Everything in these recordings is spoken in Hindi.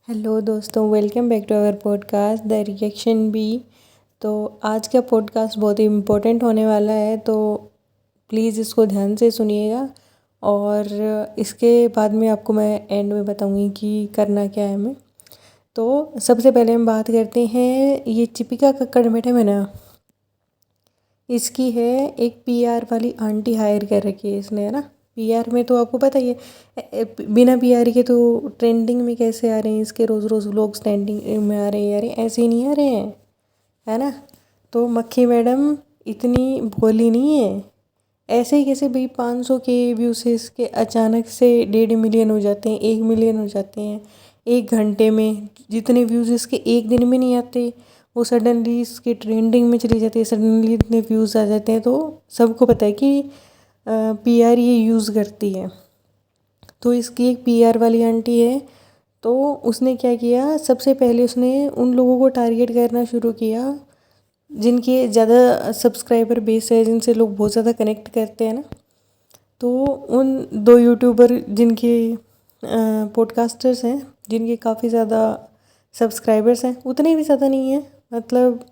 हेलो दोस्तों, welcome back to our podcast the reaction B. तो आज का पॉडकास्ट बहुत ही इम्पोर्टेंट होने वाला है, तो प्लीज़ इसको ध्यान से सुनिएगा। और इसके बाद में आपको मैं एंड में बताऊंगी कि करना क्या है हमें। तो सबसे पहले हम बात करते हैं, ये चिपिका कक्कड़ मैडम है ना, इसकी है एक पीआर वाली आंटी हायर कर रखी है इसने, है ना। पीआर में तो आपको पता ही है, बिना पीआर के तो ट्रेंडिंग में कैसे आ रहे हैं, इसके रोज़ रोज़ व्लॉग्स ट्रेंडिंग में आ रहे हैं, अरे ऐसे ही नहीं आ रहे हैं, है ना। तो मक्खी मैडम इतनी भोली नहीं है। ऐसे ही कैसे भाई 500 के व्यूज़ से इसके अचानक से 1.5 मिलियन हो जाते हैं, 1 मिलियन हो जाते हैं 1 घंटे में। जितने व्यूज़ इसके एक दिन में नहीं आते, वो सडनली इसकी ट्रेंडिंग में चली जाती है, सडनली इतने व्यूज़ आ जाते हैं। तो सबको पता है कि पीआर ये यूज़ करती है। तो इसकी एक पीआर वाली आंटी है, तो उसने क्या किया, सबसे पहले उसने उन लोगों को टारगेट करना शुरू किया जिनके ज़्यादा सब्सक्राइबर बेस है, जिनसे लोग बहुत ज़्यादा कनेक्ट करते हैं ना। तो उन 2 यूट्यूबर जिनके पॉडकास्टर्स हैं, जिनके काफ़ी ज़्यादा सब्सक्राइबर्स हैं, उतने भी ज़्यादा नहीं है, मतलब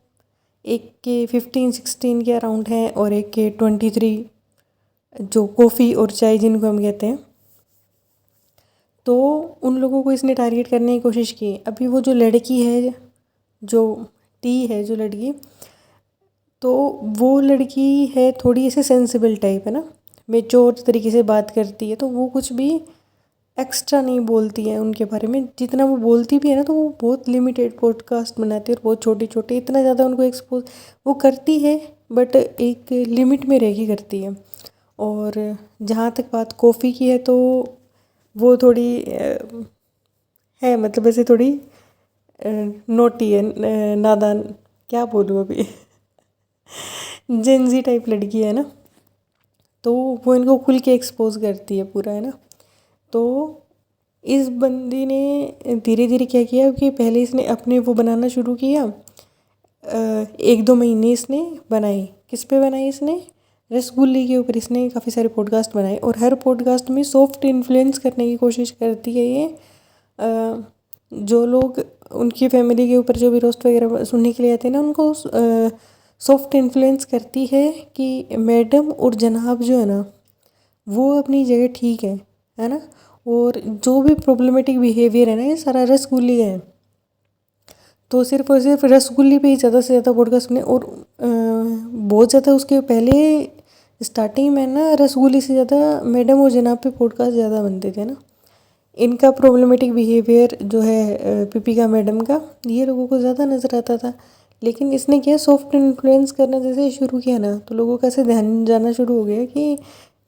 एक के 15-16 के अराउंड हैं और एक के 23, जो कॉफ़ी और चाय जिनको हम कहते हैं। तो उन लोगों को इसने टारगेट करने की कोशिश की। अभी वो जो लड़की है, जो टी है जो लड़की, तो वो लड़की है थोड़ी ऐसे सेंसिबल टाइप, है ना, मेच्योर तरीके से बात करती है। तो वो कुछ भी एक्स्ट्रा नहीं बोलती है उनके बारे में। जितना वो बोलती भी है ना, तो वो बहुत लिमिटेड पॉडकास्ट बनाती है और बहुत छोटे छोटे, इतना ज़्यादा उनको एक्सपोज वो करती है, बट एक लिमिट में रह के करती है। और जहाँ तक बात कॉफ़ी की है, तो वो थोड़ी है, मतलब ऐसे थोड़ी नोटी है, नादान, क्या बोलूँ अभी जेंजी टाइप लड़की है ना। तो वो इनको खुल के एक्सपोज करती है पूरा, है ना। तो इस बंदी ने धीरे धीरे क्या किया कि पहले इसने अपने वो बनाना शुरू किया। 1-2 महीने इसने बनाई, किस पे बनाई इसने, रसगुल्ले के ऊपर इसने काफ़ी सारे पॉडकास्ट बनाए। और हर पॉडकास्ट में सॉफ्ट इन्फ्लुएंस करने की कोशिश करती है ये। जो लोग उनकी फैमिली के ऊपर जो भी रोस्ट वगैरह सुनने के लिए आते हैं ना, उनको सॉफ्ट इन्फ्लुएंस करती है कि मैडम और जनाब जो है ना, वो अपनी जगह ठीक है ना। और जो भी प्रॉब्लमेटिक बिहेवियर है ना, ये सारा रसगुल्ली का है। तो सिर्फ और सिर्फ रसगुल्ली पे ही ज़्यादा से ज़्यादा पॉडकास्ट बने। और बहुत ज़्यादा उसके पहले स्टार्टिंग में ना, रसगुल्ली से ज़्यादा मैडम और जनाब पे पॉडकास्ट ज़्यादा बनते थे ना। इनका प्रॉब्लमेटिक बिहेवियर जो है पिपिका मैडम का, ये लोगों को ज़्यादा नज़र आता था। लेकिन इसने क्या सॉफ्ट इन्फ्लुएंस करना जैसे शुरू किया ना, तो लोगों का ऐसे ध्यान जाना शुरू हो गया कि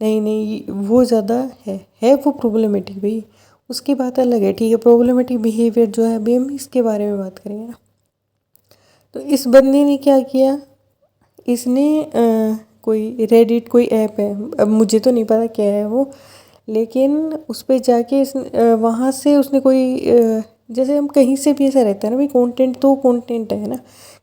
नहीं नहीं, वो ज़्यादा है वो प्रॉब्लमेटिक भाई, उसकी बात अलग है, ठीक है। प्रॉब्लमेटिक बिहेवियर जो है, अभी हम इसके बारे में बात करेंगे ना। तो इस बंदे ने क्या किया, इसने कोई रेडिट कोई ऐप है, अब मुझे तो नहीं पता क्या है वो, लेकिन उस पर जाके वहाँ से उसने कोई जैसे हम कहीं से भी ऐसा रहता है ना भाई, कंटेंट तो कंटेंट है ना।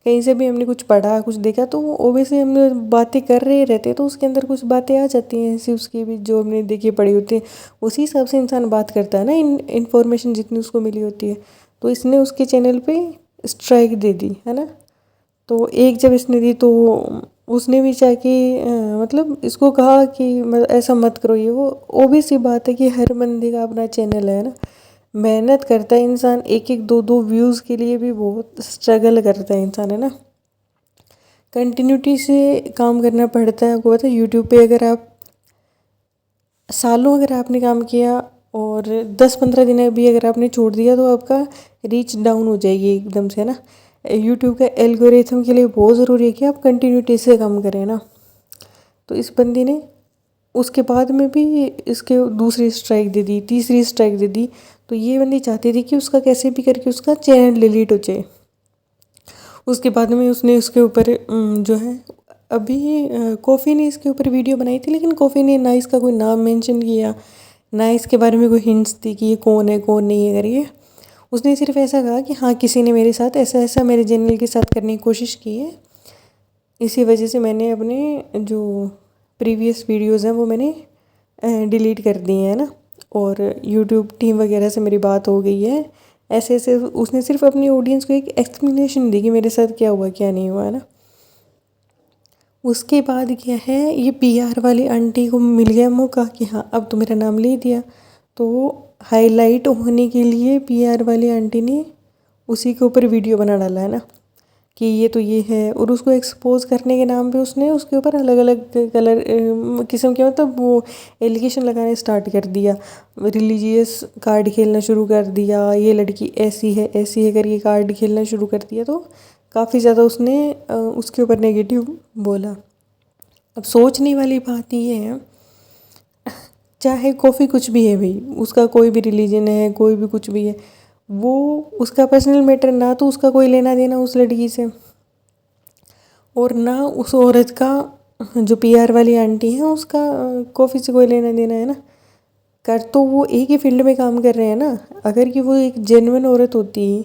कहीं से भी हमने कुछ पढ़ा कुछ देखा, तो ओबियसली हम बातें कर रहे रहते हैं, तो उसके अंदर कुछ बातें आ जाती हैं ऐसी, उसकी भी जो हमने देखी पढ़ी होती है, उसी हिसाब से इंसान बात करता है ना, इन्फॉर्मेशन जितनी उसको मिली होती है। तो इसने उसके चैनल पे स्ट्राइक दे दी, है ना। तो एक जब इसने दी, तो उसने भी चाह के मतलब इसको कहा कि ऐसा मत करो, ये वो ओबी सी बात है कि हर बंदे का अपना चैनल है ना। मेहनत करता है इंसान, एक एक दो दो व्यूज़ के लिए भी बहुत स्ट्रगल करता है इंसान, है ना। कंटिन्यूटी से काम करना पड़ता है। आपको पता है, यूट्यूब पे अगर आप सालों अगर आपने काम किया और 10-15 दिन भी अगर आपने छोड़ दिया, तो आपका रीच डाउन हो जाएगी एकदम से, है ना। यूट्यूब का एल्गोरिथम के लिए बहुत ज़रूरी है कि आप कंटिन्यूटी से काम करें ना। तो इस बंदी ने उसके बाद में भी इसके दूसरी स्ट्राइक दे दी, तीसरी स्ट्राइक दे दी। तो ये बंदी चाहती थी कि उसका कैसे भी करके उसका चैनल डिलीट हो जाए। उसके बाद में उसने उसके ऊपर जो है, अभी कॉफ़ी ने इसके ऊपर वीडियो बनाई थी, लेकिन कॉफ़ी ने ना इसका कोई नाम मेंशन किया, ना इसके बारे में कोई हिंट्स दी कि ये कौन है कौन नहीं है करके। उसने सिर्फ ऐसा कहा कि हाँ, किसी ने मेरे साथ ऐसा ऐसा मेरे चैनल के साथ करने की कोशिश की है, इसी वजह से मैंने अपने जो प्रीवियस वीडियोज़ हैं वो मैंने डिलीट कर दिए हैं ना। और यूट्यूब टीम वगैरह से मेरी बात हो गई है, ऐसे ऐसे उसने सिर्फ अपनी ऑडियंस को एक एक्सप्लेनेशन दी कि मेरे साथ क्या हुआ क्या नहीं हुआ, है ना। उसके बाद क्या है, ये पीआर वाली आंटी को मिल गया मौका कि हाँ अब तो मेरा नाम ले दिया, तो हाईलाइट होने के लिए पीआर वाली आंटी ने उसी के ऊपर वीडियो बना डाला, है ना, कि ये तो ये है। और उसको एक्सपोज करने के नाम पे उसने उसके ऊपर अलग अलग कलर किस्म के मतलब वो एलिगेशन लगाने स्टार्ट कर दिया। रिलीजियस कार्ड खेलना शुरू कर दिया, ये लड़की ऐसी है करके कार्ड खेलना शुरू कर दिया। तो काफ़ी ज़्यादा उसने उसके ऊपर नेगेटिव बोला। अब सोचने वाली बात ये है, चाहे कॉफ़ी कुछ भी है भाई, उसका कोई भी रिलीजन है, कोई भी कुछ भी है, वो उसका पर्सनल मैटर, ना तो उसका कोई लेना देना उस लड़की से, और ना उस औरत का जो पीआर वाली आंटी है उसका कॉफ़ी से कोई लेना देना, है ना। कर तो वो एक ही फील्ड में काम कर रहे हैं ना। अगर कि वो एक जेन्युइन औरत होती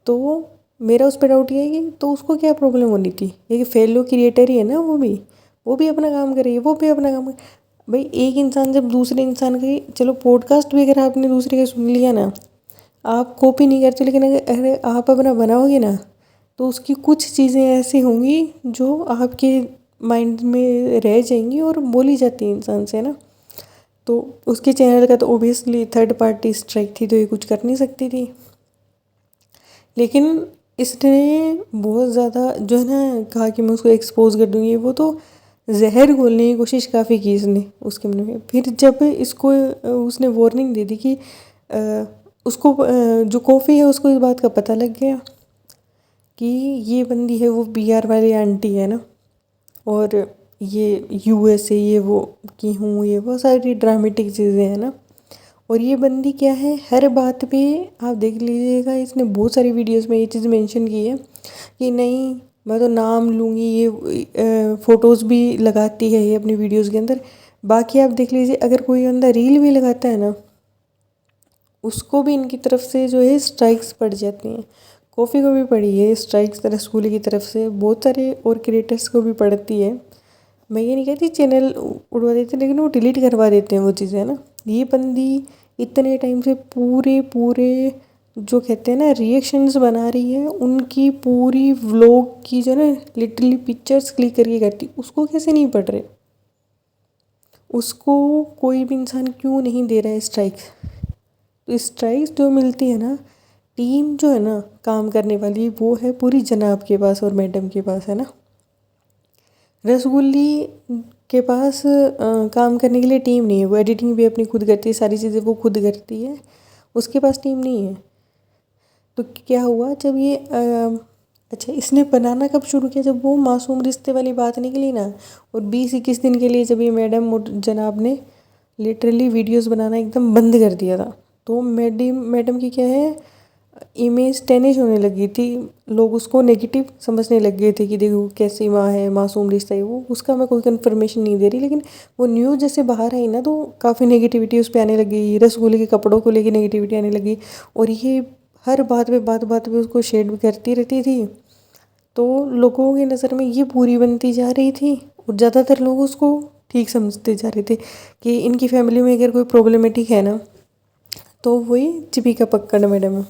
तो मेरा उस पर डाउट ये है कि तो उसको क्या प्रॉब्लम होनी थी। एक फेलो क्रिएटर ही है ना, वो भी अपना काम कर रही है, वो भी अपना काम भाई एक इंसान जब दूसरे इंसान की, चलो पॉडकास्ट भी अगर आपने दूसरे का सुन लिया ना, आप कॉपी नहीं करते, लेकिन अगर आप अपना बनाओगे ना तो उसकी कुछ चीज़ें ऐसी होंगी जो आपके माइंड में रह जाएंगी और बोली जाती है इंसान से, ना। तो उसके चैनल का तो ओबियसली थर्ड पार्टी स्ट्राइक थी, तो ये कुछ कर नहीं सकती थी। लेकिन इसने बहुत ज़्यादा जो है ना कहा कि मैं उसको एक्सपोज कर दूँगी, वो तो जहर घोलने की कोशिश काफ़ी की इसने उसके मन में। फिर जब इसको उसने वार्निंग दे दी कि उसको जो कॉफ़ी है उसको इस बात का पता लग गया कि ये बंदी है वो पीआर वाली आंटी है ना, और ये यूएस है, ये वो की हूँ, ये वो सारी ड्रामेटिक चीज़ें हैं ना। और ये बंदी क्या है, हर बात पे आप देख लीजिएगा, इसने बहुत सारी वीडियोस में ये चीज़ मेंशन की है कि नहीं मैं तो नाम लूँगी, ये फ़ोटोज़ भी लगाती है ये अपनी वीडियोस के अंदर। बाकी आप देख लीजिए, अगर कोई बंदा रील भी लगाता है ना, उसको भी इनकी तरफ से जो है स्ट्राइक्स पड़ जाती हैं। कॉफ़ी को भी पड़ी है स्ट्राइक्स रसगुल्ले की तरफ से, बहुत सारे और क्रिएटर्स को भी पड़ती है। मैं ये नहीं कहती चैनल उड़वा देते, लेकिन वो डिलीट करवा देते हैं वो चीज़ें, है ना। ये बंदी इतने टाइम से पूरे पूरे जो कहते हैं ना रिएक्शंस बना रही है, उनकी पूरी व्लॉग की जो ना लिटरली पिक्चर्स क्लिक करके करती, उसको कैसे नहीं पड़ रहे। उसको कोई भी इंसान क्यों नहीं दे रहा है स्ट्राइक्स। तो स्ट्राइक्स जो मिलती है ना, टीम जो है ना काम करने वाली, वो है पूरी जनाब के पास और मैडम के पास, है ना। रसगुल्ली के पास काम करने के लिए टीम नहीं है, वो एडिटिंग भी अपनी खुद करती है, सारी चीज़ें वो खुद करती है, उसके पास टीम नहीं है। तो क्या हुआ जब ये अच्छा इसने बनाना कब शुरू किया, जब वो मासूम रिश्ते वाली बात निकली ना, और 20-21 दिन के लिए जब ये मैडम और जनाब ने लिटरली वीडियोस बनाना एकदम बंद कर दिया था, तो मैडम की क्या है इमेज टेनिश होने लगी थी। लोग उसको नेगेटिव समझने लग गए थे कि देखो कैसी माँ है, मासूम रिश्ता है वो, उसका मैं कोई कंफर्मेशन नहीं दे रही, लेकिन वो न्यूज़ जैसे बाहर आई ना, तो काफ़ी नेगेटिविटी उस पर आने लगी, रसगुल्ले के कपड़ों को लेके नेगेटिविटी आने लगी, और ये हर बात पे उसको शेड भी करती रहती थी। तो लोगों की नज़र में ये बुरी बनती जा रही थी, और ज़्यादातर लोग उसको ठीक समझते जा रहे थे कि इनकी फैमिली में अगर कोई प्रॉब्लमेटिक है ना, तो वही दीपिका पक्कड़ मैडम है।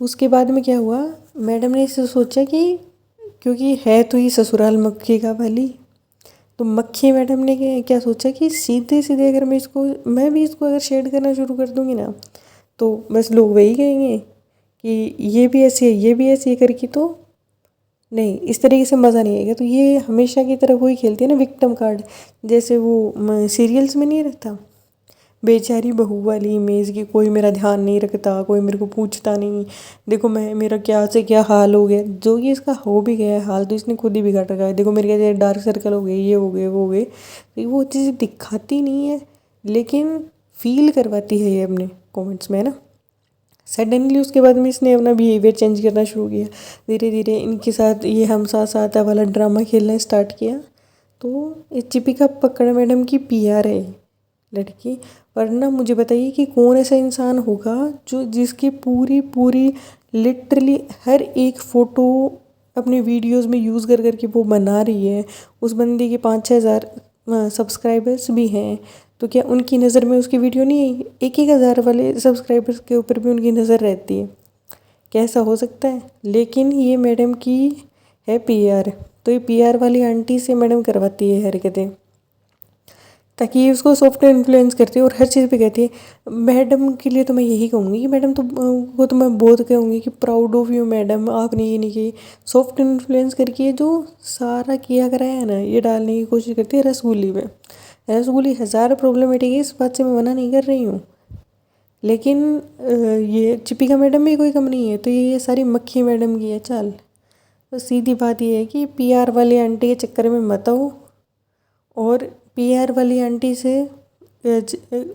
उसके बाद में क्या हुआ, मैडम ने इसे सोचा कि क्योंकि है तो ये ससुराल मक्खी का वाली, तो मक्खी मैडम ने क्या सोचा कि सीधे सीधे अगर मैं भी इसको अगर शेड करना शुरू कर दूँगी ना, तो बस लोग वही कहेंगे कि ये भी ऐसी है, ये भी ऐसी है करके, तो नहीं इस तरीके से मज़ा नहीं आएगा। तो ये हमेशा की तरह वही खेलती है ना विक्टिम कार्ड, जैसे वो सीरियल्स में नहीं रहता बेचारी बहू वाली इमेज की, कोई मेरा ध्यान नहीं रखता, कोई मेरे को पूछता नहीं, देखो मैं मेरा क्या से क्या हाल हो गया। जो ये इसका हो भी गया है हाल, तो इसने खुद ही बिगाड़ रखा है। देखो मेरे क्या डार्क सर्कल हो गए, ये हो गए, वो हो गए, तो वो चीज़ें दिखाती नहीं है, लेकिन फील करवाती है ये अपने कमेंट्स में, है ना। सडनली उसके बाद में इसने अपना बिहेवियर चेंज करना शुरू किया, धीरे धीरे इनके साथ ये हम साथ साथ वाला ड्रामा खेलना स्टार्ट किया। तो ये दीपिका पक्कड़ मैडम की पीआर है लड़की। वरना मुझे बताइए कि कौन ऐसा इंसान होगा जो जिसकी पूरी पूरी लिटरली हर एक फ़ोटो अपने वीडियोस में यूज़ कर करके वो बना रही है। उस बंदी के 5-6 हज़ार सब्सक्राइबर्स भी हैं, तो क्या उनकी नज़र में उसकी वीडियो नहीं आई? 1-1 हज़ार वाले सब्सक्राइबर्स के ऊपर भी उनकी नज़र रहती है। कैसा हो सकता है? लेकिन ये मैडम की है पीआर, तो ये पीआर वाली आंटी से मैडम करवाती है हरकतें, ताकि ये उसको सॉफ्टवेयर इन्फ्लुएंस करती है और हर चीज़ पे कहती है। मैडम के लिए तो मैं यही कहूँगी कि मैडम तो वो तो मैं बहुत कहूँगी कि प्राउड ऑफ यू मैडम, आपने ये नहीं की। सॉफ्ट इन्फ्लुएंस करके जो सारा किया कराया है ना, ये डालने की कोशिश करती है रसगुल्ली में। रसगुल्ली हज़ार प्रॉब्लमेटिक है, इस बात से मैं मना नहीं कर रही हूँ, लेकिन ये चिपिका मैडम भी कोई कम नहीं है, तो ये सारी मक्खी मैडम की है चाल। तो सीधी बात ये है कि पीआर वाली आंटी के चक्कर में मत आओ, और पीआर वाली आंटी से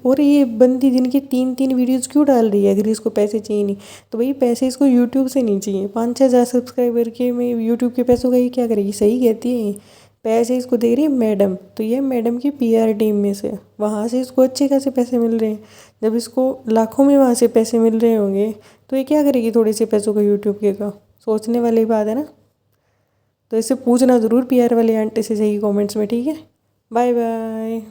और ये बंदी दिन की 3-3 वीडियोस क्यों डाल रही है? अगर इसको पैसे चाहिए नहीं तो भाई पैसे इसको यूट्यूब से नहीं चाहिए। 5-6 हज़ार सब्सक्राइबर के में यूट्यूब के पैसों का ये क्या करेगी? सही कहती है। पैसे इसको दे रही है मैडम, तो ये मैडम की पीआर टीम में से वहाँ से इसको अच्छे खासे पैसे मिल रहे हैं। जब इसको लाखों में वहाँ से पैसे मिल रहे होंगे तो ये क्या करेगी थोड़े से पैसों का यूट्यूब के का? सोचने वाली बात है ना। तो इससे पूछना ज़रूर पीआर वाली आंटी से, सही कमेंट्स में, ठीक है? Bye bye.